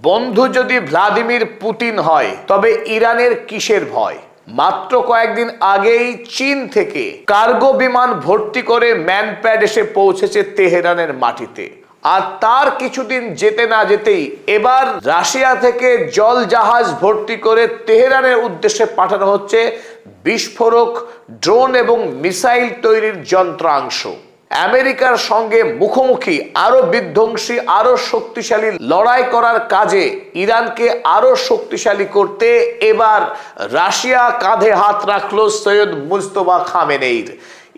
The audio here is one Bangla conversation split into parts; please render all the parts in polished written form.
বন্ধু যদি ভ্লাদিমির পুতিন হয় তবে ইরানের কিসের ভয়? মাত্র কয়েকদিন আগেই চীন থেকে কার্গো বিমান ভর্তি করে ম্যানপ্যাড এসে পৌঁছেছে তেহরানের মাটিতে। আর তার কিছুদিন যেতে না যেতেই এবার রাশিয়া থেকে জল জাহাজ ভর্তি করে তেহরানের উদ্দেশ্যে পাঠানো হচ্ছে বিস্ফোরক, ড্রোন এবং মিসাইল তৈরির যন্ত্রাংশ। আমেরিকার সঙ্গে মুখোমুখি আরো বিধ্বংসী, আরো শক্তিশালী লড়াই করার কাজে ইরানকে আরো শক্তিশালী করতে এবার রাশিয়া কাঁধে হাত রাখলো সৈয়দ মুজতবা খামেনেইর।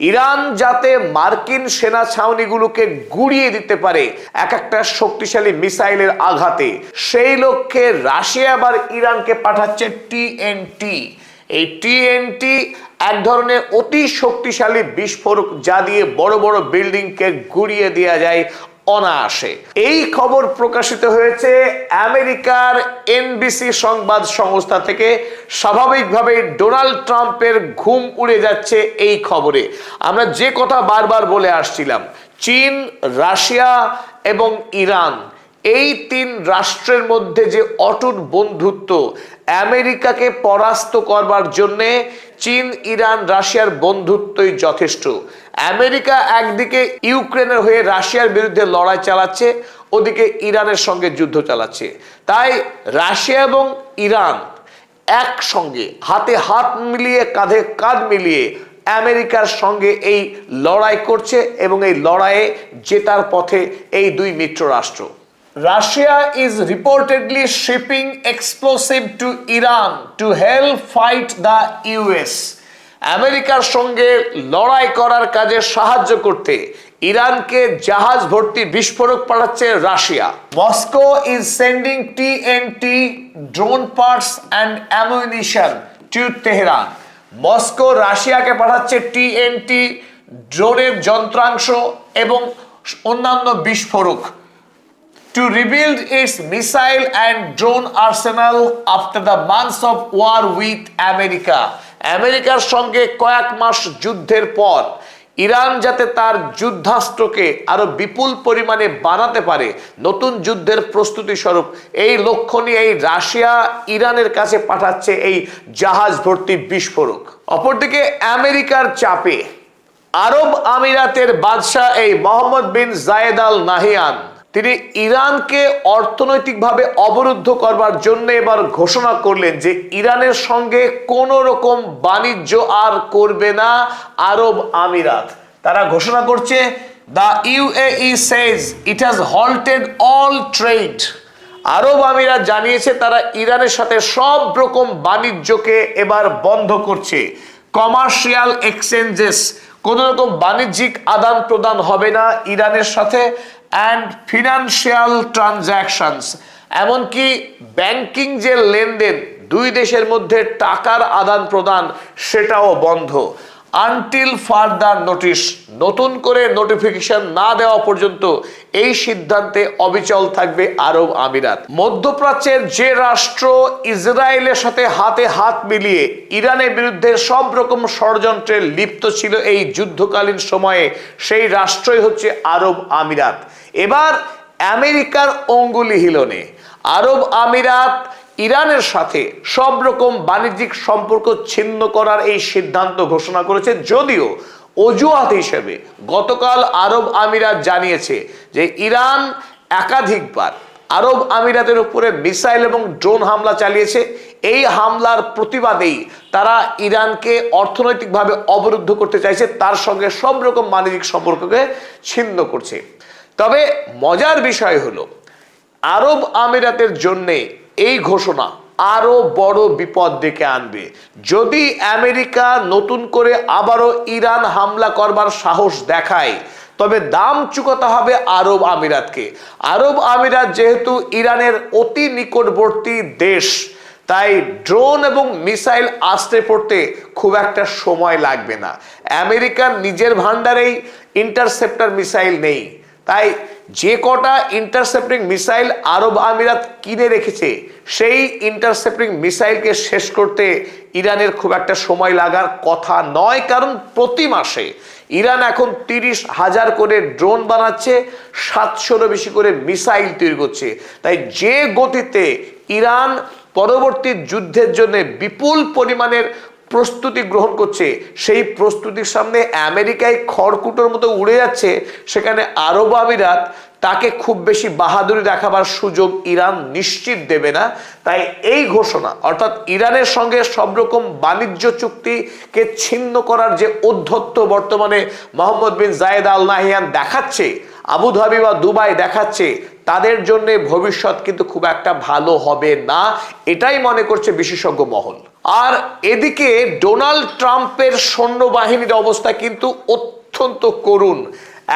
ইরান যাতে মার্কিন সেনা ছাউনিগুলোকে গুড়িয়ে দিতে পারে এক একটা শক্তিশালী মিসাইলের আঘাতে, সেই লক্ষ্যে রাশিয়া আবার ইরানকে পাঠাচ্ছে TNT। এই TNT এক ধরনের অতি শক্তিশালী বিস্ফোরক, যা দিয়ে বড় বড় বিল্ডিংকে গুড়িয়ে দেওয়া যায় অনায়াসে। এই খবর প্রকাশিত হয়েছে আমেরিকার NBC সংবাদ সংস্থা থেকে। স্বাভাবিকভাবে ডোনাল্ড ট্রাম্পের ঘুম উড়ে যাচ্ছে এই খবরে। আমরা যে কথা বারবার বলে আসছিলাম, চীন, রাশিয়া এবং ইরান, এই তিন রাষ্ট্রের মধ্যে যে অটুট বন্ধুত্ব, আমেরিকাকে পরাস্ত করবার জন্যে চীন, ইরান, রাশিয়ার বন্ধুত্বই যথেষ্ট। আমেরিকা একদিকে ইউক্রেনের হয়ে রাশিয়ার বিরুদ্ধে লড়াই চালাচ্ছে, ওদিকে ইরানের সঙ্গে যুদ্ধ চালাচ্ছে। তাই রাশিয়া এবং ইরান একসঙ্গে হাতে হাত মিলিয়ে, কাঁধে কাঁধ মিলিয়ে আমেরিকার সঙ্গে এই লড়াই করছে এবং এই লড়াইয়ে জেতার পথে এই দুই মিত্র রাষ্ট্র। Russia is reportedly shipping explosive to Iran to help fight the US. আমেরিকার সঙ্গে লড়াই করার কাজে সাহায্য করতে ইরানকে জাহাজ ভর্তি বিস্ফোরক পাঠাচ্ছে Russia. Moscow is sending TNT, drone parts and ammunition to Tehran. Moscow রাশিয়াকে পাঠাচ্ছে TNT, ড্রোনের যন্ত্রাংশ এবং অন্যান্য বিস্ফোরক to rebuild its missile and drone arsenal after the months of war with America. আমেরিকার সঙ্গে কয়েক মাস যুদ্ধের পর ইরান যাতে তার যুদ্ধাস্ত্রকে আরো বিপুল পরিমাণে বানাতে পারে, নতুন যুদ্ধের প্রস্তুতি স্বরূপ এই লক্ষ্য নিয়ে এই রাশিয়া ইরানের কাছে পাঠাচ্ছে এই জাহাজ ভর্তি বিস্ফোরক। অপরদিকে আমেরিকার চাপে আরব আমিরাতের বাদশাহ এই মোহাম্মদ বিন জায়েদ আল নাহিয়ান, তিনি ইরানকে অর্থনৈতিকভাবে অবরুদ্ধ করবার জন্য এবার ঘোষণা করলেন যে ইরানের সঙ্গে কোনো রকম বাণিজ্য আর করবে না আরব আমিরাত। তারা ঘোষণা করছে, the UAE says it has halted all trade. আরব আমিরাত জানিয়েছে তারা ইরানের সাথে সব রকম বাণিজ্যকে এবার বন্ধ করছে। কমার্শিয়াল এক্সচেঞ্জেস, কোনো রকম বাণিজ্যিক আদান প্রদান হবে না ইরানের সাথে। অ্যান্ড ফিনান্সিয়াল ট্রানজ্যাকশনস, এমনকি ব্যাংকিং যে লেনদেন, দুই দেশের মধ্যে টাকার আদান প্রদান, সেটাও বন্ধ। আনটিল ফার্দার নোটিশ, নতুন করে নোটিফিকেশন না দেওয়া পর্যন্ত এই সিদ্ধান্তে অবিচল থাকবে আরব আমিরাত। মধ্যপ্রাচ্যের যে রাষ্ট্র ইসরায়েলের সাথে হাতে হাত মিলিয়ে ইরানের বিরুদ্ধে সব রকম ষড়যন্ত্রে লিপ্ত ছিল এই যুদ্ধকালীন সময়ে, সেই রাষ্ট্রই হচ্ছে আরব আমিরাত। এবার আমেরিকার অঙ্গুলি হিলনে আরব আমিরাত ইরানের সাথে সব রকম বাণিজ্যিক সম্পর্ক ছিন্ন করার এই সিদ্ধান্ত ঘোষণা করেছে। যদিও অজুহাত হিসেবে গতকাল আরব আমিরাত জানিয়েছে যে ইরান একাধিকবার আরব আমিরাতের উপরে মিসাইল এবং ড্রোন হামলা চালিয়েছে। এই হামলার প্রতিবাদেই তারা ইরানকে অর্থনৈতিকভাবে অবরুদ্ধ করতে চাইছে, তার সঙ্গে সব রকম বাণিজ্যিক সম্পর্ককে ছিন্ন করছে। তবে মজার বিষয় হলো, আরব আমিরাতের জন্যে এই ঘোষণা আরো বড় বিপদ ডেকে আনবে। যদি আমেরিকা নতুন করে আবারও ইরান হামলা করবার সাহস দেখায়, তবে দাম চুকাতে হবে আরব আমিরাতকে। আরব আমিরাত যেহেতু ইরানের অতি নিকটবর্তী দেশ, তাই ড্রোন এবং মিসাইল আসতে পড়তে খুব একটা সময় লাগবে না। আমেরিকার নিজের ভান্ডারেই ইন্টারসেপ্টর মিসাইল নেই, তাই যে কটা ইন্টারসেপ্টিং মিসাইল আরব আমিরাত কিনে রেখেছে, সেই ইন্টারসেপ্টিং মিসাইলকে শেষ করতে ইরানের খুব একটা সময় লাগার কথা নয়। কারণ প্রতি মাসে ইরান এখন 30,000 করে ড্রোন বানাচ্ছে, 700-রও বেশি করে মিসাইল তৈরি করছে। তাই যে গতিতে ইরান পরবর্তী যুদ্ধের জন্য বিপুল পরিমাণের প্রস্তুতি গ্রহণ করছে, সেই প্রস্তুতির সামনে আমেরিকায় খড়কুটোর মতো উড়ে যাচ্ছে, সেখানে আরব আমিরাত তাকে খুব বেশি বাহাদুরি দেখাবার সুযোগ ইরান নিশ্চিত দেবে না। তাই এই ঘোষণা, অর্থাৎ ইরানের সঙ্গে সব রকম বাণিজ্য চুক্তিকে ছিন্ন করার যে অধ্যত্ত বর্তমানে মোহাম্মদ বিন জায়েদ আল নাহিয়ান দেখাচ্ছে, আবুধাবি বা দুবাই দেখাচ্ছে, তাদের জন্য ভবিষ্যৎ কিন্তু খুব একটা ভালো হবে না, এটাই মনে করছে বিশেষজ্ঞ মহল। আর এদিকে ডোনাল্ড ট্রাম্পের সৈন্যবাহিনীর অবস্থা কিন্তু অত্যন্ত করুণ।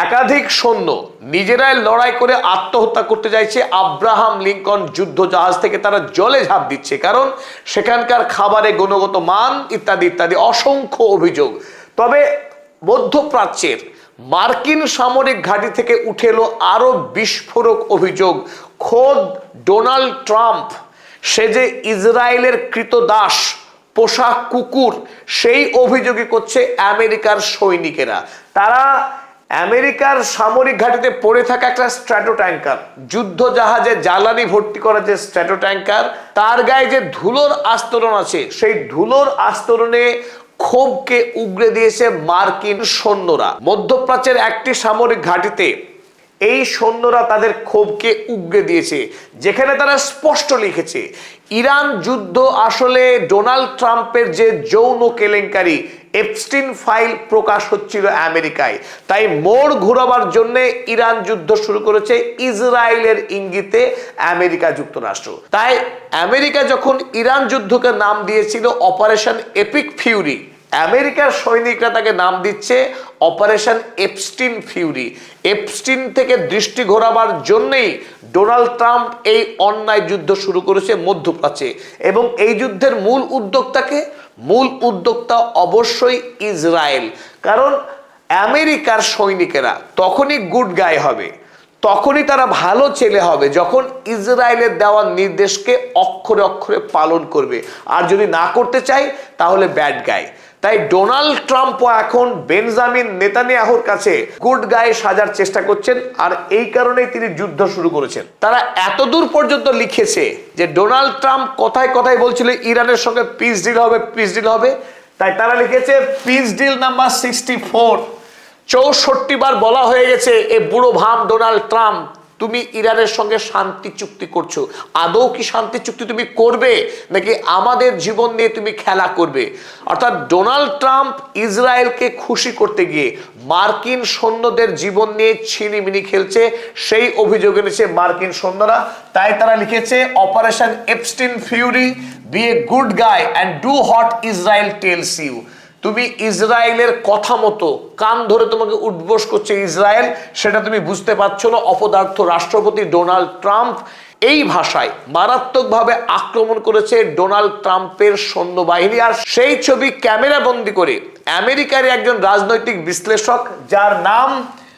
একাধিক সৈন্য নিজেরাই লড়াই করে আত্মহত্যা করতে চাইছে, আব্রাহাম লিঙ্কন যুদ্ধ জাহাজ থেকে তারা জলে ঝাঁপ দিচ্ছে, কারণ সেখানকার খাবারে গুণগত মান ইত্যাদি ইত্যাদি অসংখ্য অভিযোগ। তবে মধ্যপ্রাচ্যের মার্কিন সামরিক ঘাঁটি থেকে উঠে এলো আরো বিস্ফোরক অভিযোগ। খোদ ডোনাল্ড ট্রাম্প, সে যে ইসরায়েলের কৃতদাস, পোষা কুকুর, সেই অভিযোগই করছে আমেরিকার সৈনিকেরা। তারা আমেরিকার সামরিক ঘাঁটিতে পড়ে থাকা একটা স্ট্র্যাটো ট্যাঙ্কার, যুদ্ধ জাহাজে জ্বালানি ভর্তি করা যে স্ট্র্যাটো ট্যাঙ্কার, তার গায়ে যে ধুলোর আস্তরণ আছে, সেই ধুলোর আস্তরণে ক্ষোভকে উগরে দিয়েছে মার্কিন সৈন্যরা। মধ্যপ্রাচ্যের একটি সামরিক ঘাঁটিতে এই সৈন্যরা তাদের ক্ষোভকে উগরে দিয়েছে, যেখানে তারা স্পষ্ট লিখেছে ইরান যুদ্ধ আসলে ডোনাল্ড ট্রাম্পের যে যৌন কেলেঙ্কারি, এপস্টিন ফাইল প্রকাশ হচ্ছিল আমেরিকায়, তাই মোড় ঘোরাবার জন্য ইরান যুদ্ধ শুরু করেছে ইসরায়েলের ইঙ্গিতে আমেরিকা যুক্তরাষ্ট্র। তাই আমেরিকা যখন ইরান যুদ্ধকে নাম দিয়েছিল অপারেশন এপিক ফিউরি, আমেরিকার সৈনিকরা তাকে নাম দিচ্ছে অপারেশন এপস্টিন ফিউরি। এপস্টিন থেকে দৃষ্টি ঘোরাবার জন্যই ডোনাল্ড ট্রাম্প এই অন্যায় যুদ্ধ শুরু করেছে মধ্যপ্রাচ্যে। এবং এই যুদ্ধের মূল উদ্যোক্তা অবশ্যই ইসরায়েল, কারণ আমেরিকার সৈনিকেরা তখনই গুড গাই হবে, তখনই তারা ভালো ছেলে হবে, যখন ইসরায়েলের দেওয়া নির্দেশকে অক্ষরে অক্ষরে পালন করবে, আর যদি না করতে চায় তাহলে ব্যাড গাই। তাই ডোনাল্ড ট্রাম্পও এখন বেঞ্জামিন নেতানিয়াহুর কাছে গুড গাই সাজার চেষ্টা করছেন, আর এই কারণেই তিনি যুদ্ধ শুরু করেছেন। তারা এতদূর পর্যন্ত লিখেছে যে ডোনাল্ড ট্রাম্প কথায় কথায় বলছিল ইরানের সঙ্গে পিস ডিল হবে, পিস ডিল হবে। তাই তারা লিখেছে পিস ডিল নাম্বার 64, 64 বার বলা হয়ে গেছে এ বুড়ো ভাম ডোনাল্ড ট্রাম্প, তুমি ইরানের সঙ্গে শান্তি চুক্তি করছো। আদৌ কি শান্তি চুক্তি তুমি করবে, নাকি আমাদের জীবন নিয়ে তুমি খেলা করবে? অর্থাৎ ডোনাল্ড ট্রাম্প ইসরায়েলকে খুশি করতে গিয়ে মার্কিন সৈন্যদের জীবন নিয়ে ছিনিমিনি খেলছে, সেই অভিযোগ এনেছে মার্কিন সৈন্যরা। তাই তারা লিখেছে operation Epstein Fury, be a good guy and do what Israel tells you. তুমি ইসরায়েলের কথা মতো কান ধরে তোমাকে উদ্বোস করছে ইসরায়েল, সেটা তুমি বুঝতে পারছো না। অপদার্থ রাষ্ট্রপতি ডোনাল্ড ট্রাম্প এই ভাষায় মারাত্মকভাবে আক্রমণ করেছে ডোনাল্ড ট্রাম্পের সৈন্যবাহিনী। আর সেই ছবি ক্যামেরা বন্দি করে আমেরিকার একজন রাজনৈতিক বিশ্লেষক, যার নাম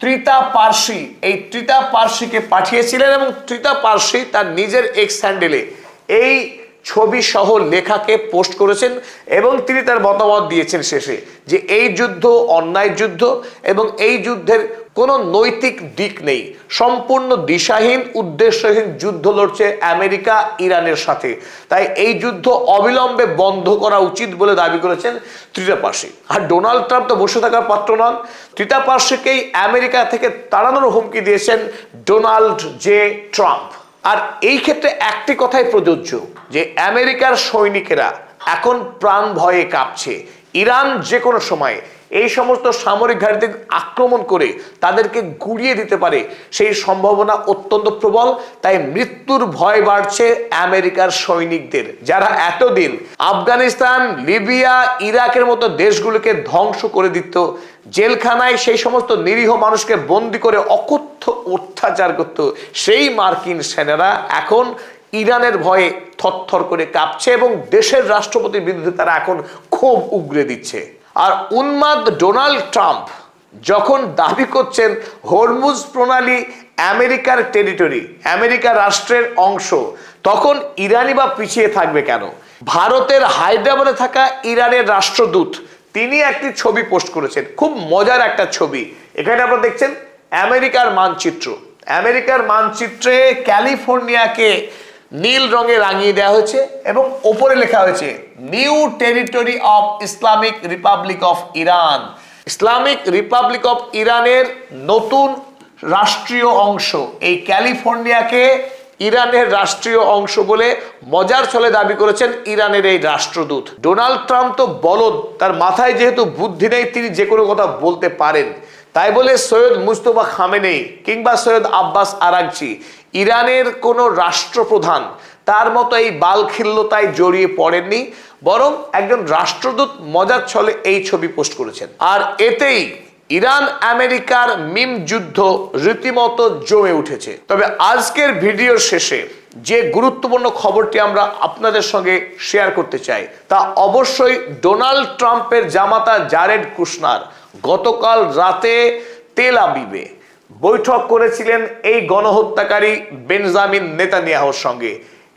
ত্রিতা পার্সি, এই ত্রিতা পার্সিকে পাঠিয়েছিলেন, এবং ত্রিতা পার্সি তার নিজের এক্স হ্যান্ডেলে এই ছবি সহ লেখাকে পোস্ট করেছেন, এবং তিনি তার মতামত দিয়েছেন শেষে যে এই যুদ্ধ অন্যায় যুদ্ধ, এবং এই যুদ্ধের কোনো নৈতিক দিক নেই, সম্পূর্ণ দিশাহীন উদ্দেশ্যহীন যুদ্ধ লড়ছে আমেরিকা ইরানের সাথে। তাই এই যুদ্ধ অবিলম্বে বন্ধ করা উচিত বলে দাবি করেছেন ত্রিতা পার্সি। আর ডোনাল্ড ট্রাম্প তো বসে থাকার পাত্র নন, ত্রিতা পার্সিকেই আমেরিকা থেকে তাড়ানোর হুমকি দিয়েছেন ডোনাল্ড জে ট্রাম্প। আর এই ক্ষেত্রে একটি কথাই প্রযোজ্য, যে আমেরিকার সৈনিকেরা এখন প্রাণ ভয়ে কাঁপছে। ইরান যে কোনো সময় এই সমস্ত সামরিক ঘাঁটিতে আক্রমণ করে তাদেরকে গুড়িয়ে দিতে পারে, সেই সম্ভাবনা অত্যন্ত প্রবল। তাই মৃত্যুর ভয় বাড়ছে আমেরিকার সৈনিকদের, যারা এতদিন আফগানিস্তান, লিবিয়া, ইরাকের মতো দেশগুলোকে ধ্বংস করে দিত, জেলখানায় সেই সমস্ত নিরীহ মানুষকে বন্দি করে অকথ্য অত্যাচার করত। সেই মার্কিন সেনারা এখন ইরানের ভয়ে থরথর করে কাঁপছে, এবং দেশের রাষ্ট্রপতির বিরুদ্ধে তারা এখন ক্ষোভ উগরে দিচ্ছে। আর উন্মাদ ডোনাল্ড ট্রাম্প যখন দাবি করছেন হরমুজ প্রণালী আমেরিকার টেরিটরি, আমেরিকা রাষ্ট্রের অংশ, তখন ইরানি বা পিছিয়ে থাকবে কেন? ভারতের হায়দ্রাবাদে থাকা ইরানের রাষ্ট্রদূত তিনি একটি ছবি পোস্ট করেছেন, খুব মজার একটা ছবি। এখানে আপনারা দেখছেন আমেরিকার মানচিত্র। আমেরিকার মানচিত্রে ক্যালিফোর্নিয়াকে নীল রঙে রাঙিয়ে দেওয়া হয়েছে এবং ওপরে লেখা হয়েছে new territory of Islamic Republic of Iran. Islamic Republic of ইরানের নতুন রাষ্ট্রীয় অংশ। এই ক্যালিফোর্নিয়াকে ইরানের রাষ্ট্রীয় অংশ বলে মজার ছলে দাবি করেছেন ইরানের এই রাষ্ট্রদূত। ডোনাল্ড ট্রাম্প তো বলদ, তার মাথায় যেহেতু বুদ্ধি নেই, তিনি যে কোনো কথা বলতে পারেন। তাই বলে সৈয়দ মুজতবা খামেনেই কিংবা সৈয়দ আব্বাস আরাগচি, ইরানের কোনো রাষ্ট্রপ্রধান তার মতো এই বালখিল্যতায় জড়িয়ে পড়েননি, বরং একজন রাষ্ট্রদূত মজার ছলে এই ছবি পোস্ট করেছেন। আর এতেই ইরান আমেরিকার মিম যুদ্ধ রীতিমতো জমে উঠেছে। তবে আজকের ভিডিওর শেষে যে গুরুত্বপূর্ণ খবরটি আমরা আপনাদের সঙ্গে শেয়ার করতে চাই তা অবশ্যই ডোনাল্ড ট্রাম্পের জামাতা জারেড কুশনার গতকাল রাতে তেল আবিবে বৈঠক করেছিলেন এই গণহত্যাকারী বেঞ্জামিন নেতানিয়াহুর সঙ্গে।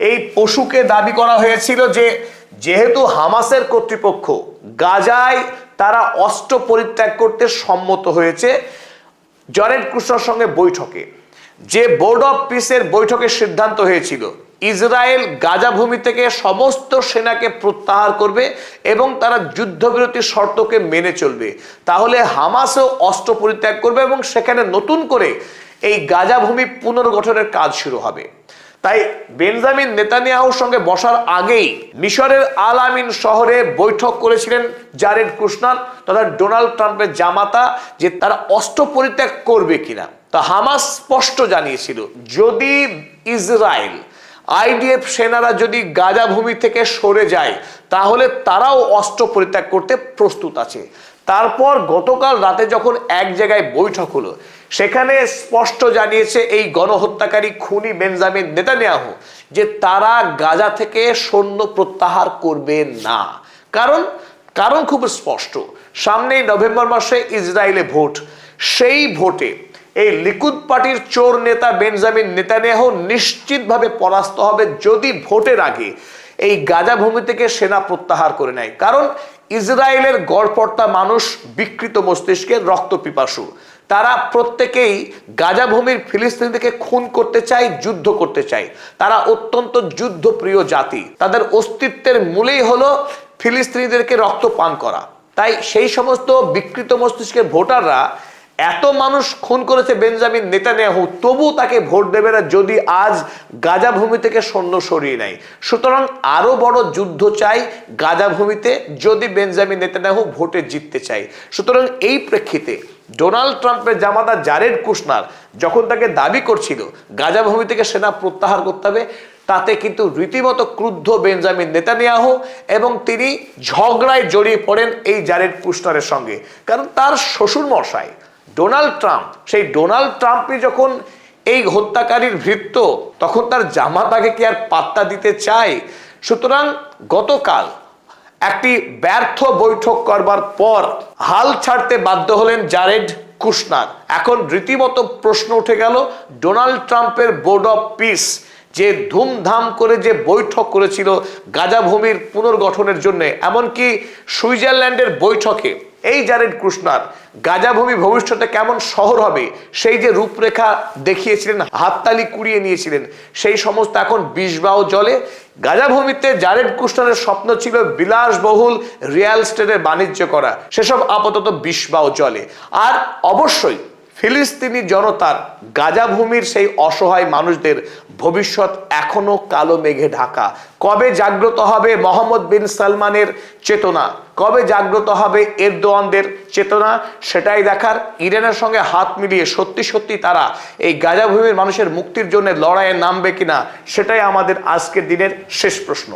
এই পশুকে দাবি করা হয়েছিল যে যেহেতু হামাসের কর্তৃপক্ষ গাজায় তারা অস্ত্র পরিত্যাগ করতে সম্মত হয়েছে, জারেড কুশনার সঙ্গে বৈঠকে যে বোর্ড অফ পিসের বৈঠকে সিদ্ধান্ত হয়েছিল ইসরায়েল গাজা ভূমি থেকে সমস্ত সেনাকে প্রত্যাহার করবে এবং তারা যুদ্ধবিরতির শর্তকে মেনে চলবে, তাহলে হামাসও অস্ত্র পরিত্যাগ করবে এবং সেখানে নতুন করে এই গাজা ভূমি পুনর্গঠনের কাজ শুরু হবে। তাই বেঞ্জামিন নেতানিয়াহুর সঙ্গে বসার আগেই মিশরের আল আমিন শহরে বৈঠক করেছিলেন জারেড কুশনার তথা ডোনাল্ড ট্রাম্পের জামাতা যে তারা অস্ত্র পরিত্যাগ করবে কিনা। তা হামাস স্পষ্ট জানিয়েছিল যদি ইসরায়েল আইডিএফ সেনারা যদি গাজা ভূমি থেকে সরে যায় তাহলে তারাও অস্ত্র পরিত্যাগ করতে প্রস্তুত আছে। তারপর গতকাল রাতে যখন এক জায়গায় বৈঠক হলো, সেখানে স্পষ্ট জানিয়েছে এই গণহত্যাকারী খুনি বেঞ্জামিন নেতানিয়াহু যে তারা গাজা থেকে সৈন্য প্রত্যাহার করবে না। কারণ খুব স্পষ্ট, সামনেই নভেম্বর মাসে ইসরায়েলে ভোট। সেই ভোটে এই লিকুদ পার্টির চোর নেতা বেঞ্জামিন নেতানিয়াহু নিশ্চিতভাবে পরাস্ত হবে যদি ভোটের আগে এই গাজা ভূমি থেকে সেনা প্রত্যাহার করে নেয়। কারণ ইসরায়েলের গড়পড়তা মানুষ বিকৃত মস্তিষ্কের, রক্ত পিপাসু। তারা প্রত্যেকেই গাজা ভূমির ফিলিস্তিনিদেরকে খুন করতে চায়, যুদ্ধ করতে চায়। তারা অত্যন্ত যুদ্ধপ্রিয় জাতি। তাদের অস্তিত্বের মূলেই হলো ফিলিস্তিনিদেরকে রক্ত পান করা। তাই সেই সমস্ত বিকৃত মস্তিষ্কের ভোটাররা এত মানুষ খুন করেছে বেঞ্জামিন নেতানিয়াহু, তবু তাকে ভোট দেবে না যদি আজ গাজা ভূমি থেকে সৈন্য সরিয়ে নেয়। সুতরাং আরো বড় যুদ্ধ চাই গাজা ভূমিতে যদি বেঞ্জামিন নেতানিয়াহু ভোটে জিততে চায়। সুতরাং এই প্রেক্ষিতে ডোনাল্ড ট্রাম্পের জামাতা জারেড কুশনার যখন তাকে দাবি করছিল গাজা ভূমি থেকে সেনা প্রত্যাহার করতে হবে, তাতে কিন্তু রীতিমতো ক্রুদ্ধ বেঞ্জামিন নেতানিয়াহু এবং তিনি ঝগড়ায় জড়িয়ে পড়েন এই জারেড কুশনারের সঙ্গে। কারণ তার শ্বশুর মশাই ডোনাল্ড ট্রাম্প, সেই ডোনাল্ড ট্রাম্পই যখন এই হত্যাকারীর ভৃত্য, তখন তার জামাতাকে কি আর পাত্তা দিতে চায়? সুতরাং গতকাল একটি ব্যর্থ বৈঠক করবার পর হাল ছাড়তে বাধ্য হলেন জারেড কুশনার। এখন রীতিমতো প্রশ্ন উঠে গেল ডোনাল্ড ট্রাম্পের বোর্ড অফ পিস যে ধুমধাম করে যে বৈঠক করেছিল গাজা ভূমির পুনর্গঠনের জন্য, এমনকি সুইজারল্যান্ডের বৈঠকে এই জারেড কুশনার গাজা ভূমি ভবিষ্যতে কেমন শহর হবে সেই যে রূপরেখা দেখিয়েছিলেন, হাততালি কুড়িয়ে নিয়েছিলেন, সেই সমস্ত এখন বিষবাও জলে। গাজা ভূমিতে জারেড কুশনারের স্বপ্ন ছিল বিলাসবহুল রিয়েল এস্টেটের বাণিজ্য করা, সেসব আপাতত বিষবাও জলে। আর অবশ্যই ফিলিস্তিনি জনতার গাজা ভূমির সেই অসহায় মানুষদের ভবিষ্যৎ এখনো কালো মেঘে ঢাকা। কবে জাগ্রত হবে মোহাম্মদ বিন সালমানের চেতনা, কবে জাগ্রত হবে এরদোয়ানদের চেতনা, সেটাই দেখার। ইরানের সঙ্গে হাত মিলিয়ে সত্যি সত্যি তারা এই গাজা ভূমির মানুষের মুক্তির জন্য লড়াইয়ে নামবে কিনা, সেটাই আমাদের আজকের দিনের শেষ প্রশ্ন।